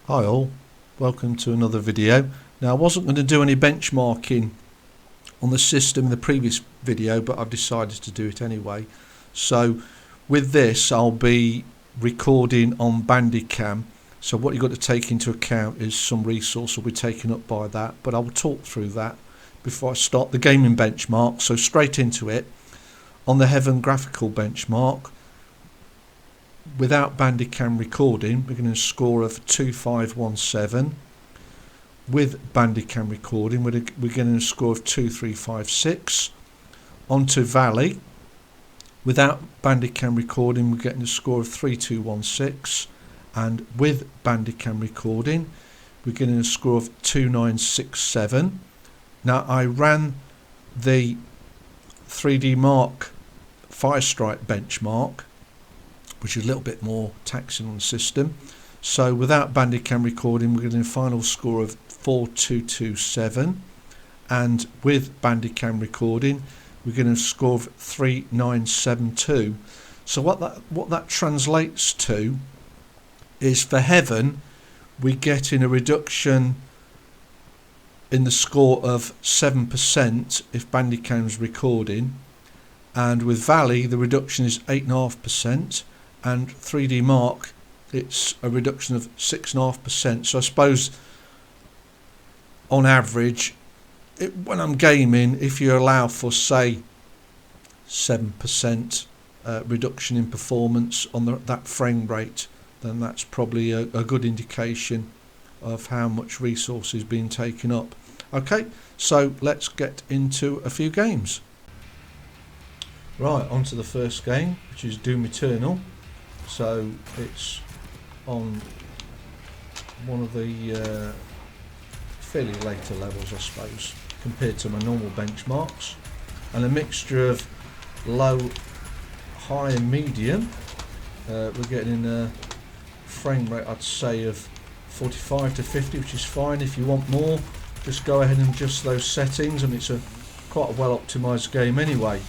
Hi all, welcome to another video. Now I wasn't going to do any benchmarking on the system in the previous video, but I've decided to do it anyway. So with this I'll be recording on Bandicam, so what you've got to take into account is some resource will be taken up by that, but I will talk through that before I start the gaming benchmark. So straight into it. On the Heaven graphical benchmark, without Bandicam recording, we're getting a score of 2517. With Bandicam recording, we're getting a score of 2356. Onto Valley, without Bandicam recording, we're getting a score of 3216. And with Bandicam recording, we're getting a score of 2967. Now I ran the 3D Mark Firestrike benchmark, which is a little bit more taxing on the system. So without Bandicam recording, we're getting a final score of 4227, and with Bandicam recording, we're getting a score of 3972. So what that translates to is, for Heaven, we're getting a reduction in the score of 7% if Bandicam's recording, and with Valley the reduction is 8.5%. And 3D Mark, it's a reduction of 6.5%. So I suppose on average, when I'm gaming, if you allow for say 7% reduction in performance on that frame rate, then that's probably a good indication of how much resource is being taken up. Okay, so let's get into a few games. Right, on to the first game, which is Doom Eternal. So it's on one of the fairly later levels, I suppose, compared to my normal benchmarks, and a mixture of low, high and medium. We're getting a frame rate, I'd say, of 45 to 50, which is fine. If you want more, just go ahead and adjust those settings, and it's quite a well optimized game anyway.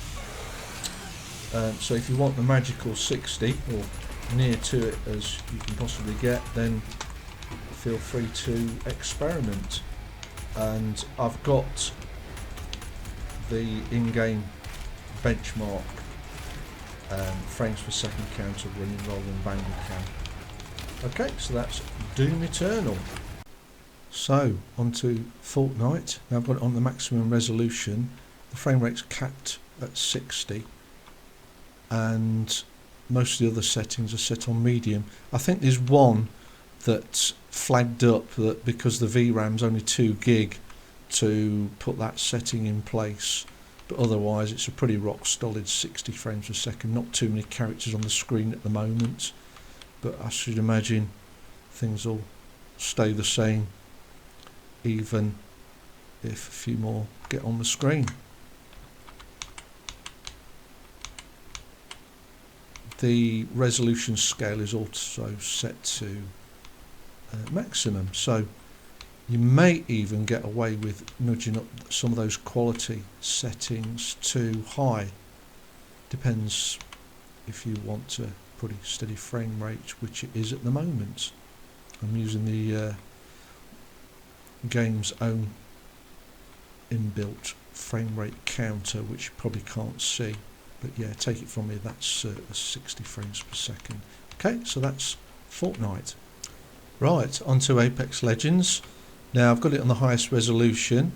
So if you want the magical 60 or near to it as you can possibly get, then feel free to experiment. And I've got the in-game benchmark frames per second counter running rather than Bandicam. Okay, so that's Doom Eternal. So onto Fortnite. Now I've got it on the maximum resolution. The frame rate's capped at 60. And most of the other settings are set on medium. I think there's one that's flagged up that because the VRAM's only 2 gig to put that setting in place, but otherwise it's a pretty rock solid 60 frames per second. Not too many characters on the screen at the moment, but I should imagine things will stay the same even if a few more get on the screen. The resolution scale is also set to maximum, so you may even get away with nudging up some of those quality settings to high. Depends if you want a pretty steady frame rate, which it is at the moment. I'm using the game's own inbuilt frame rate counter, which you probably can't see. But yeah, take it from me, that's 60 frames per second. Okay, so that's Fortnite. Right, onto Apex Legends. Now I've got it on the highest resolution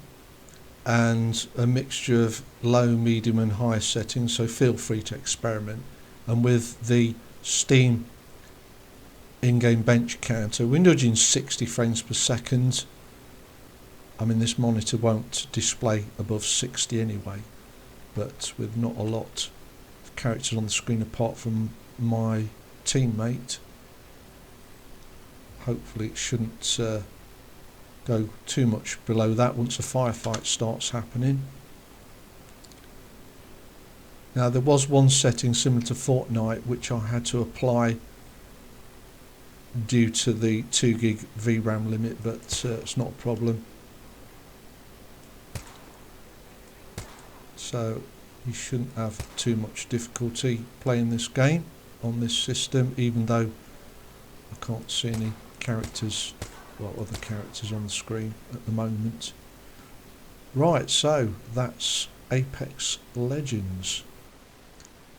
and a mixture of low, medium and high settings, so feel free to experiment. And with the Steam in-game bench counter, we're nudging 60 frames per second. I mean, this monitor won't display above 60 anyway, but with not a lot of characters on the screen apart from my teammate, hopefully it shouldn't go too much below that once a firefight starts happening. Now there was one setting similar to Fortnite which I had to apply due to the 2 gig VRAM limit, but it's not a problem. So you shouldn't have too much difficulty playing this game on this system, even though I can't see any characters well, other characters on the screen at the moment. Right, so that's Apex Legends.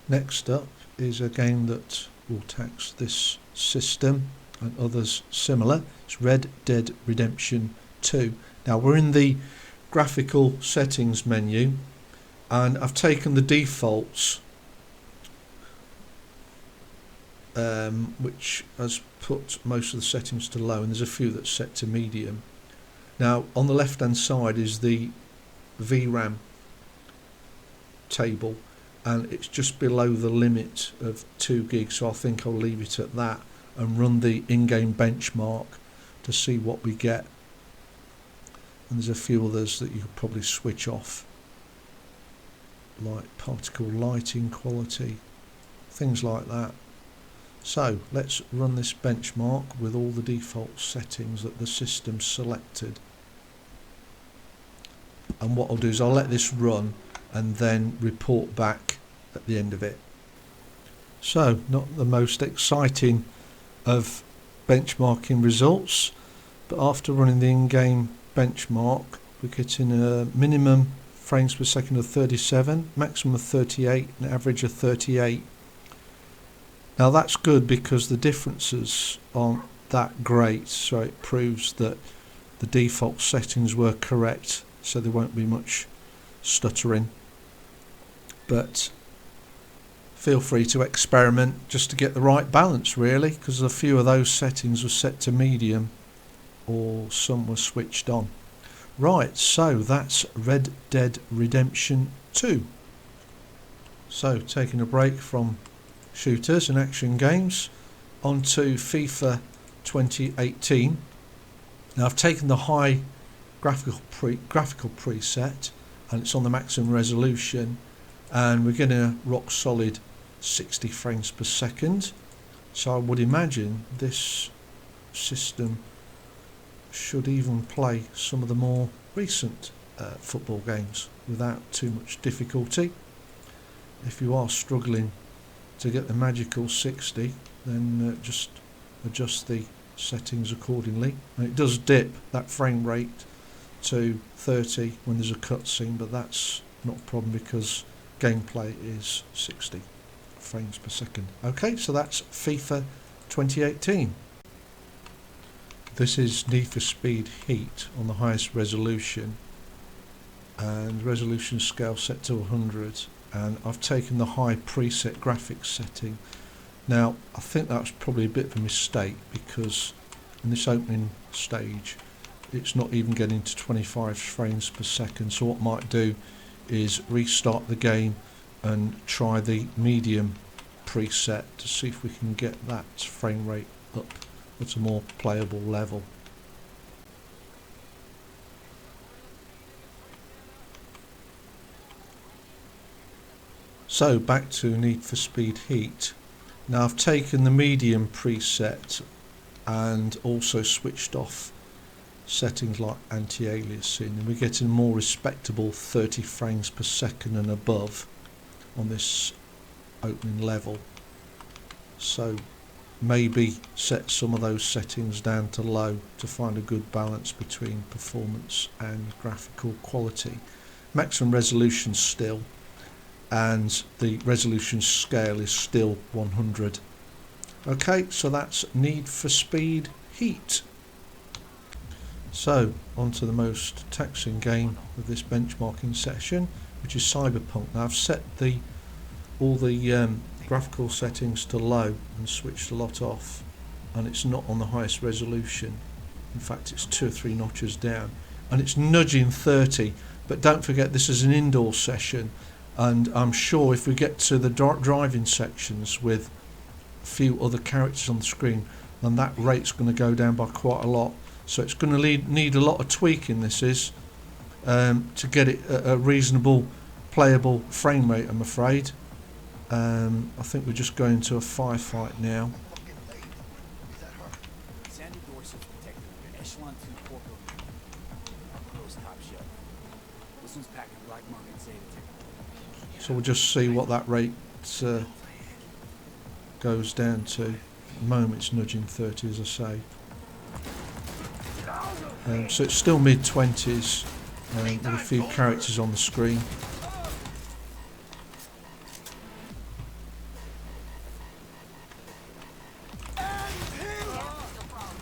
Next up is a game that will tax this system and others similar. It's Red Dead Redemption 2. Now we're in the graphical settings menu, and I've taken the defaults, which has put most of the settings to low, and there's a few that's set to medium. Now on the left hand side is the VRAM table, and it's just below the limit of 2 gigs, so I think I'll leave it at that and run the in-game benchmark to see what we get. And there's a few others that you could probably switch off, like particle lighting quality, things like that. So let's run this benchmark with all the default settings that the system selected. And what I'll do is I'll let this run and then report back at the end of it. So not the most exciting of benchmarking results, but after running the in-game benchmark, we're getting a minimum frames per second of 37, maximum of 38, and average of 38. Now that's good because the differences aren't that great, so it proves that the default settings were correct, so there won't be much stuttering. But feel free to experiment just to get the right balance, really, because a few of those settings were set to medium or some were switched on. Right, so that's Red Dead Redemption 2. So taking a break from shooters and action games onto FIFA 2018. Now I've taken the high graphical preset, and it's on the maximum resolution, and we're getting a rock solid 60 frames per second. So I would imagine this system should even play some of the more recent football games without too much difficulty. If you are struggling to get the magical 60, then just adjust the settings accordingly. And it does dip that frame rate to 30 when there's a cutscene, but that's not a problem because gameplay is 60 frames per second. Okay, so that's FIFA 2018. This is Need for Speed Heat on the highest resolution, and resolution scale set to 100, and I've taken the high preset graphics setting. Now I think that's probably a bit of a mistake, because in this opening stage it's not even getting to 25 frames per second, so what I might do is restart the game and try the medium preset to see if we can get that frame rate up at a more playable level. So back to Need for Speed Heat. Now I've taken the medium preset and also switched off settings like anti-aliasing, and we're getting more respectable 30 frames per second and above on this opening level. So maybe set some of those settings down to low to find a good balance between performance and graphical quality. Maximum resolution still, and the resolution scale is still 100. Okay, so that's Need for Speed Heat. So on to the most taxing game of this benchmarking session, which is Cyberpunk. Now I've set all the graphical settings to low and switched a lot off, and it's not on the highest resolution. In fact, it's 2 or 3 notches down, and it's nudging 30. But don't forget, this is an indoor session, and I'm sure if we get to the driving sections with a few other characters on the screen, then that rate's going to go down by quite a lot. So it's going to need a lot of tweaking, this is, to get it a reasonable playable frame rate, I'm afraid. I think we're just going to a firefight now. So we'll just see what that rate goes down to. At the moment it's nudging 30, as I say. So it's still mid-20s with a few characters on the screen.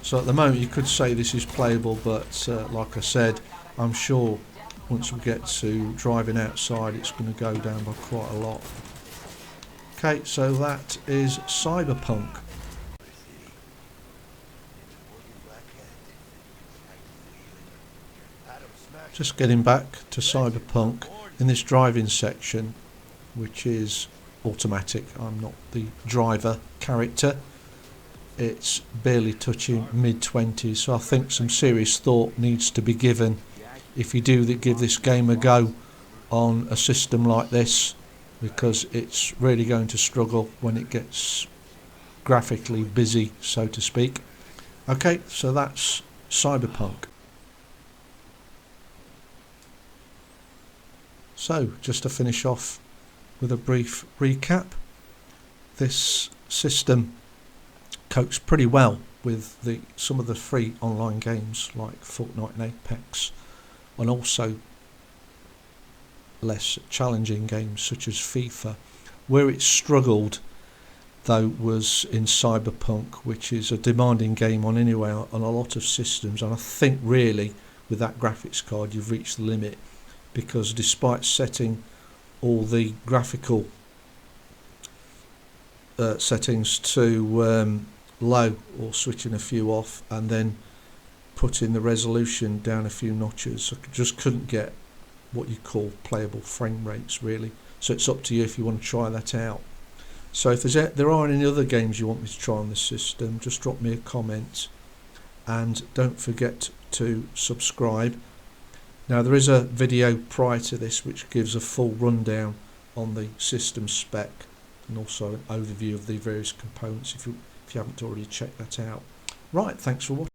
So at the moment you could say this is playable, but like I said, I'm sure once we get to driving outside it's going to go down by quite a lot. Okay, so that is Cyberpunk. Just getting back to Cyberpunk in this driving section, which is automatic. I'm not the driver character. It's barely touching mid-20s, so I think some serious thought needs to be given if you do give this game a go on a system like this, because it's really going to struggle when it gets graphically busy, so to speak. Okay, so that's Cyberpunk. So, just to finish off with a brief recap, this system copes pretty well with some of the free online games like Fortnite and Apex, and also less challenging games such as FIFA. Where it struggled though was in Cyberpunk, which is a demanding game on a lot of systems, and I think really with that graphics card you've reached the limit, because despite setting all the graphical settings to low or switching a few off and then putting the resolution down a few notches, I just couldn't get what you call playable frame rates really. So it's up to you if you want to try that out. So if there are any other games you want me to try on this system, just drop me a comment and don't forget to subscribe. Now there is a video prior to this which gives a full rundown on the system spec and also an overview of the various components if you haven't already checked that out. Right, thanks for watching.